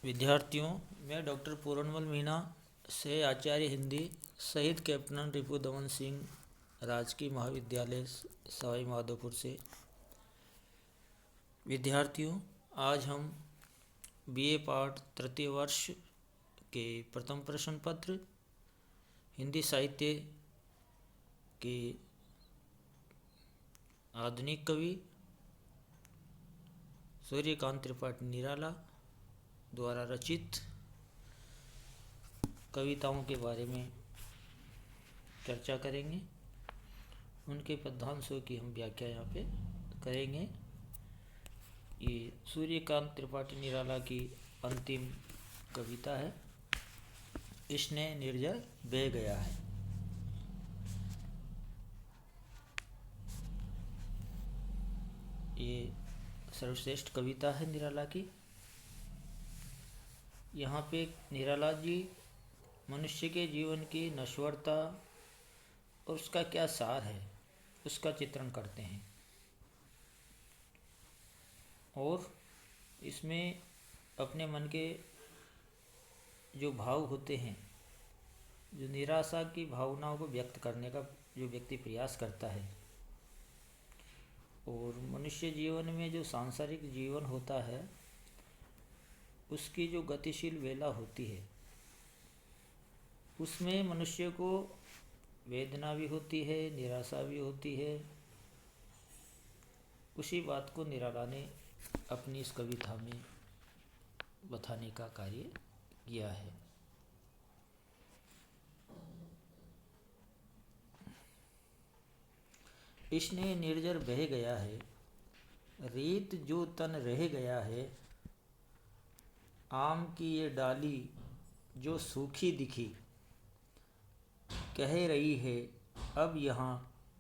विद्यार्थियों, मैं डॉक्टर पूरनमल मीणा से आचार्य हिंदी शहीद कैप्टन रिपुदमन सिंह राजकीय महाविद्यालय सवाई माधोपुर से। विद्यार्थियों, आज हम बीए पाठ तृतीय वर्ष के प्रथम प्रश्न पत्र हिंदी साहित्य के आधुनिक कवि सूर्यकांत त्रिपाठी निराला द्वारा रचित कविताओं के बारे में चर्चा करेंगे। उनके पद्यांशों की हम व्याख्या यहाँ पे करेंगे। ये सूर्यकांत त्रिपाठी निराला की अंतिम कविता है। इसने निर्जर बह गया है। ये सर्वश्रेष्ठ कविता है निराला की। यहाँ पे निराला जी मनुष्य के जीवन की नश्वरता और उसका क्या सार है उसका चित्रण करते हैं और इसमें अपने मन के जो भाव होते हैं, जो निराशा की भावनाओं को व्यक्त करने का जो व्यक्ति प्रयास करता है, और मनुष्य जीवन में जो सांसारिक जीवन होता है उसकी जो गतिशील वेला होती है उसमें मनुष्य को वेदना भी होती है, निराशा भी होती है। उसी बात को निराला ने अपनी इस कविता में बताने का कार्य किया है। इसने निर्जर बह गया है, रेत जो तन रह गया है, आम की ये डाली जो सूखी दिखी, कह रही है अब यहाँ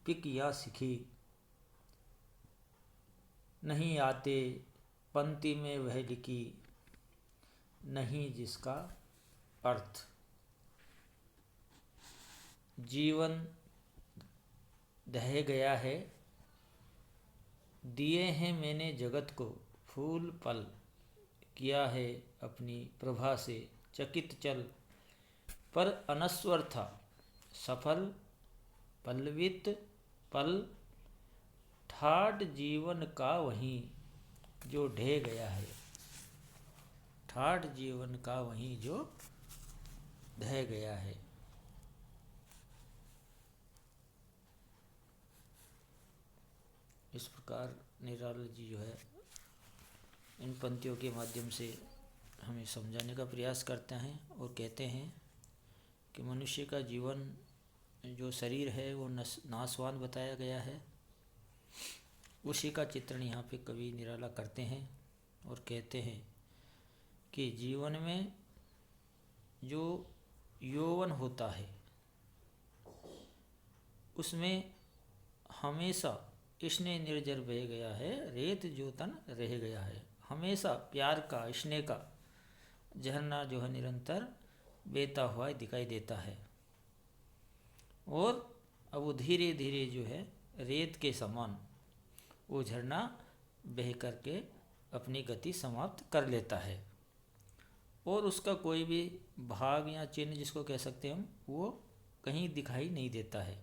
पिक या सिखी, नहीं आते पंक्ति में वह लिखी, नहीं जिसका अर्थ। जीवन दह गया है, दिए हैं मैंने जगत को फूल पल, किया है अपनी प्रभा से चकित चल, पर अनस्वर था सफल पल्लवित पल, ठाठ जीवन का वहीं जो ढह गया है, ठाठ जीवन का वहीं जो ढह गया है। इस प्रकार निराला जी जो है इन पंक्तियों के माध्यम से हमें समझाने का प्रयास करते हैं और कहते हैं कि मनुष्य का जीवन जो शरीर है वो नाशवान बताया गया है। उसी का चित्रण यहाँ पे कवि निराला करते हैं और कहते हैं कि जीवन में जो यौवन होता है उसमें हमेशा इसने निर्जर बह गया है, रेत जो तन रह गया है। हमेशा प्यार का, स्नेह का झरना जो है निरंतर बहता हुआ दिखाई देता है और अब वो धीरे धीरे जो है रेत के समान वो झरना बह करके अपनी गति समाप्त कर लेता है और उसका कोई भी भाग या चिन्ह जिसको कह सकते हैं हम, वो कहीं दिखाई नहीं देता है।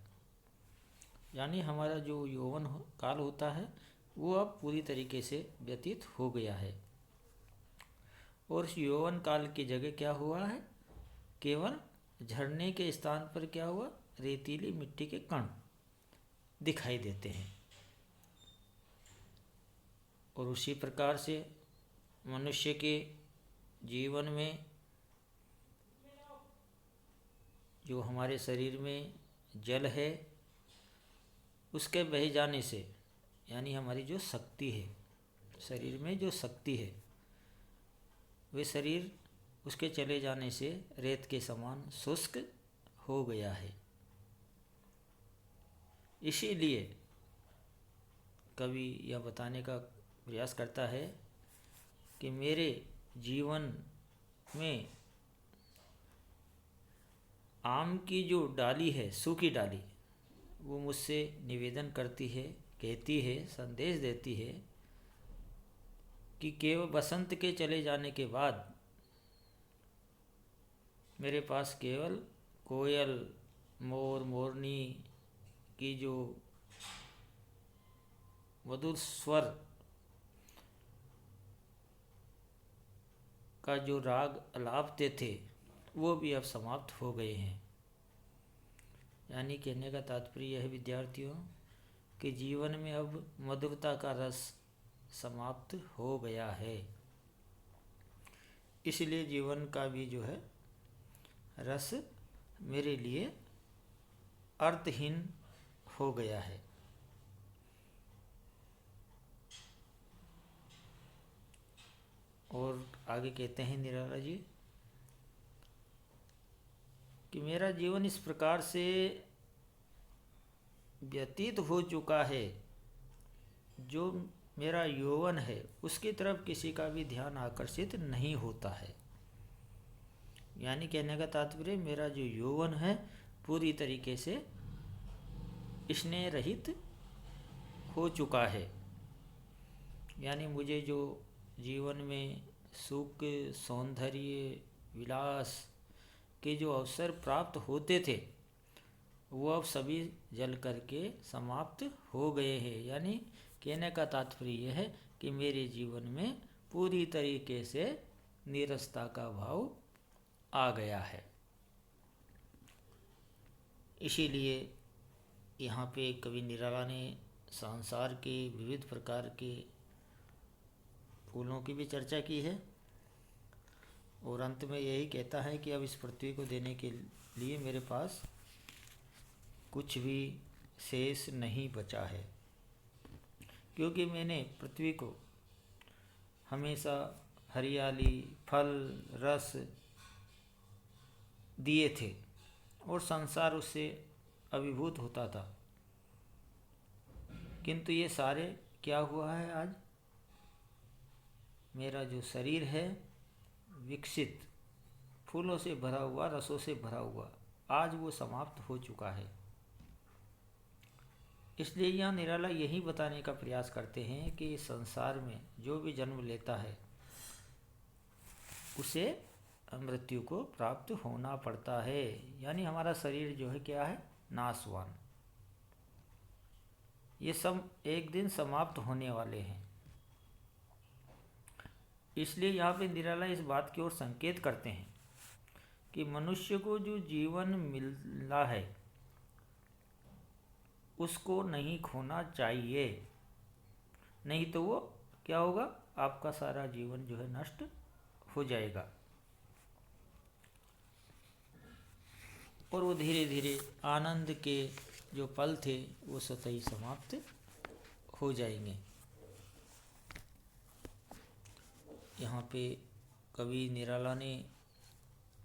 यानी हमारा जो यौवन काल होता है वो अब पूरी तरीके से व्यतीत हो गया है और उस यौवन काल की जगह क्या हुआ है, केवल झरने के स्थान पर क्या हुआ, रेतीली मिट्टी के कण दिखाई देते हैं। और उसी प्रकार से मनुष्य के जीवन में जो हमारे शरीर में जल है उसके बह जाने से, यानी हमारी जो शक्ति है, शरीर में जो शक्ति है वे शरीर उसके चले जाने से रेत के समान शुष्क हो गया है। इसीलिए कवि यह बताने का प्रयास करता है कि मेरे जीवन में आम की जो डाली है, सूखी डाली, वो मुझसे निवेदन करती है, कहती है, संदेश देती है कि केवल बसंत के चले जाने के बाद मेरे पास केवल कोयल, मोर, मोरनी की जो मधुर स्वर का जो राग अलापते थे वो भी अब समाप्त हो गए हैं। यानी कहने का तात्पर्य यह है विद्यार्थियों कि जीवन में अब मधुरता का रस समाप्त हो गया है। इसलिए जीवन का भी जो है रस मेरे लिए अर्थहीन हो गया है। और आगे कहते हैं निराला जी कि मेरा जीवन इस प्रकार से व्यतीत हो चुका है, जो मेरा यौवन है उसकी तरफ किसी का भी ध्यान आकर्षित नहीं होता है। यानी कहने का तात्पर्य मेरा जो यौवन है पूरी तरीके से स्नेह रहित हो चुका है। यानी मुझे जो जीवन में सुख, सौंदर्य, विलास के जो अवसर प्राप्त होते थे वो अब सभी जल करके समाप्त हो गए हैं। यानी कहने का तात्पर्य यह है कि मेरे जीवन में पूरी तरीके से नीरसता का भाव आ गया है। इसीलिए यहाँ पे कवि निराला ने संसार के विविध प्रकार के फूलों की भी चर्चा की है और अंत में यही कहता है कि अब इस पृथ्वी को देने के लिए मेरे पास कुछ भी शेष नहीं बचा है, क्योंकि मैंने पृथ्वी को हमेशा हरियाली, फल, रस दिए थे और संसार उससे अभिभूत होता था। किंतु ये सारे क्या हुआ है, आज मेरा जो शरीर है विकसित, फूलों से भरा हुआ, रसों से भरा हुआ, आज वो समाप्त हो चुका है। इसलिए यहाँ निराला यही बताने का प्रयास करते हैं कि इस संसार में जो भी जन्म लेता है उसे मृत्यु को प्राप्त होना पड़ता है। यानी हमारा शरीर जो है क्या है, नाशवान। ये सब एक दिन समाप्त होने वाले हैं। इसलिए यहाँ पे निराला इस बात की ओर संकेत करते हैं कि मनुष्य को जो जीवन मिला है उसको नहीं खोना चाहिए, नहीं तो वो क्या होगा, आपका सारा जीवन जो है नष्ट हो जाएगा और वो धीरे धीरे आनंद के जो पल थे वो स्वतः ही समाप्त हो जाएंगे। यहाँ पे कवि निराला ने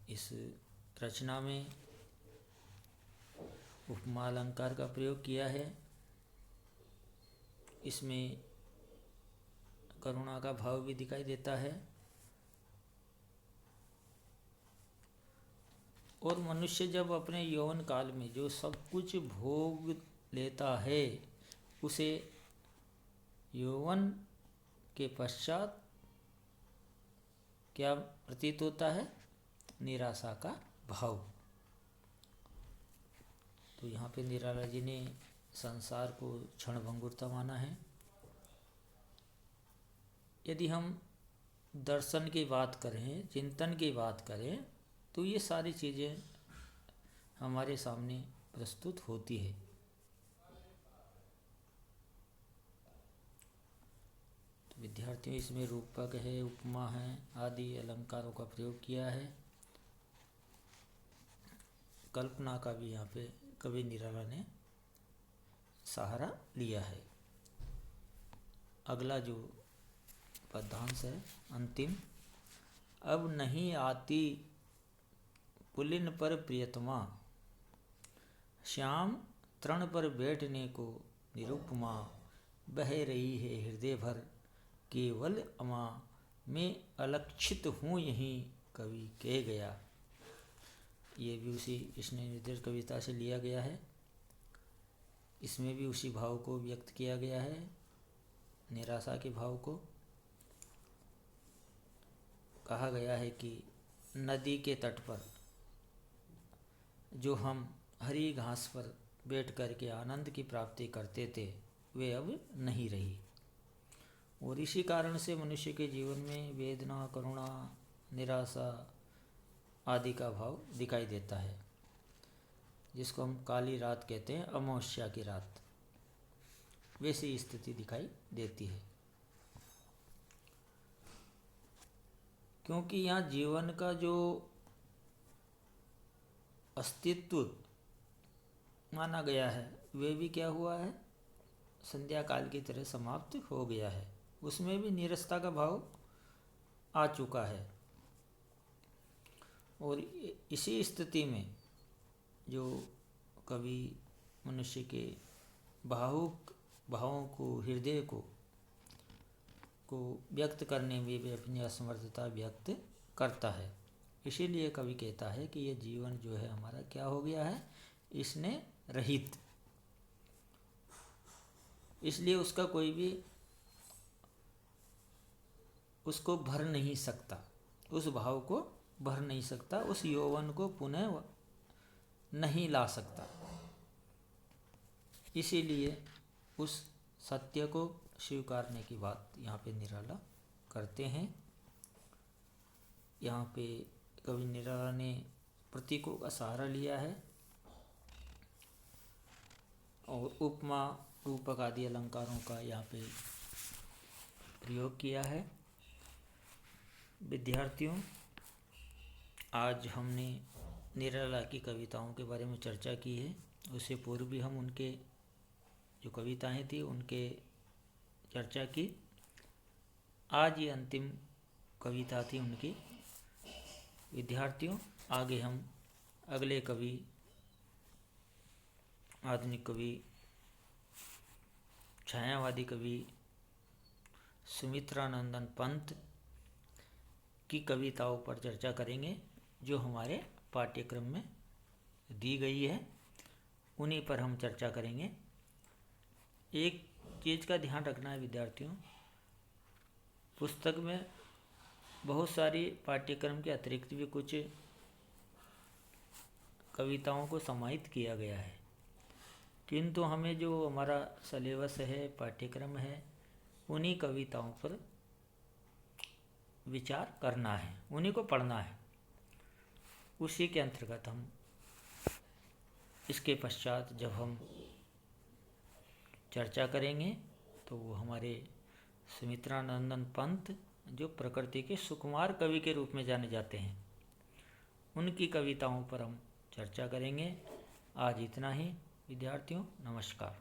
इस रचना में उपमा अलंकार का प्रयोग किया है। इसमें करुणा का भाव भी दिखाई देता है और मनुष्य जब अपने यौवन काल में जो सब कुछ भोग लेता है उसे यौवन के पश्चात क्या प्रतीत होता है, निराशा का भाव। तो यहाँ पे निराला जी ने संसार को क्षणभंगुरता माना है। यदि हम दर्शन की बात करें, चिंतन की बात करें, तो ये सारी चीज़ें हमारे सामने प्रस्तुत होती है। तो विद्यार्थियों इसमें रूपक है, उपमा है, आदि अलंकारों का प्रयोग किया है। कल्पना का भी यहाँ पे कवि निराला ने सहारा लिया है। अगला जो पद्यांश है अंतिम, अब नहीं आती पुलिन पर प्रियतमा, श्याम तृण पर बैठने को निरुपमा, बह रही है हृदय भर केवल अमा, मैं अलक्षित हूँ यहीं कवि कह गया। ये भी उसी स्नेह निर्देश कविता से लिया गया है। इसमें भी उसी भाव को व्यक्त किया गया है, निराशा के भाव को। कहा गया है कि नदी के तट पर जो हम हरी घास पर बैठ कर के आनंद की प्राप्ति करते थे वे अब नहीं रही। और इसी कारण से मनुष्य के जीवन में वेदना, करुणा, निराशा आदि का भाव दिखाई देता है, जिसको हम काली रात कहते हैं, अमावस्या की रात, वैसी स्थिति दिखाई देती है। क्योंकि यहाँ जीवन का जो अस्तित्व माना गया है वे भी क्या हुआ है, संध्या काल की तरह समाप्त हो गया है। उसमें भी नीरसता का भाव आ चुका है। और इसी स्थिति में जो कवि मनुष्य के भावुक भावों को, हृदय को व्यक्त करने में भी अपनी असमर्थता व्यक्त करता है। इसीलिए कवि कहता है कि ये जीवन जो है हमारा क्या हो गया है, इसने रहित, इसलिए उसका कोई भी उसको भर नहीं सकता, उस भाव को भर नहीं सकता, उस यौवन को पुनः नहीं ला सकता। इसीलिए उस सत्य को स्वीकारने की बात यहाँ पे निराला करते हैं। यहाँ पे कवि निराला ने प्रतीकों का सहारा लिया है और उपमा, रूपक आदि अलंकारों का यहाँ पे प्रयोग किया है। विद्यार्थियों, आज हमने निराला की कविताओं के बारे में चर्चा की है। उससे पूर्व भी हम उनके जो कविताएं थी उनके चर्चा की। आज ये अंतिम कविता थी उनकी। विद्यार्थियों, आगे हम अगले कवि, आधुनिक कवि, छायावादी कवि सुमित्रानंदन पंत की कविताओं पर चर्चा करेंगे, जो हमारे पाठ्यक्रम में दी गई है। उन्हीं पर हम चर्चा करेंगे। एक चीज़ का ध्यान रखना है विद्यार्थियों, पुस्तक में बहुत सारी पाठ्यक्रम के अतिरिक्त भी कुछ कविताओं को समाहित किया गया है, किंतु हमें जो हमारा सिलेबस है, पाठ्यक्रम है, उन्हीं कविताओं पर विचार करना है, उन्हीं को पढ़ना है। उसी के अंतर्गत हम इसके पश्चात जब हम चर्चा करेंगे तो वो हमारे सुमित्रानंदन पंत, जो प्रकृति के सुकुमार कवि के रूप में जाने जाते हैं, उनकी कविताओं पर हम चर्चा करेंगे। आज इतना ही विद्यार्थियों, नमस्कार।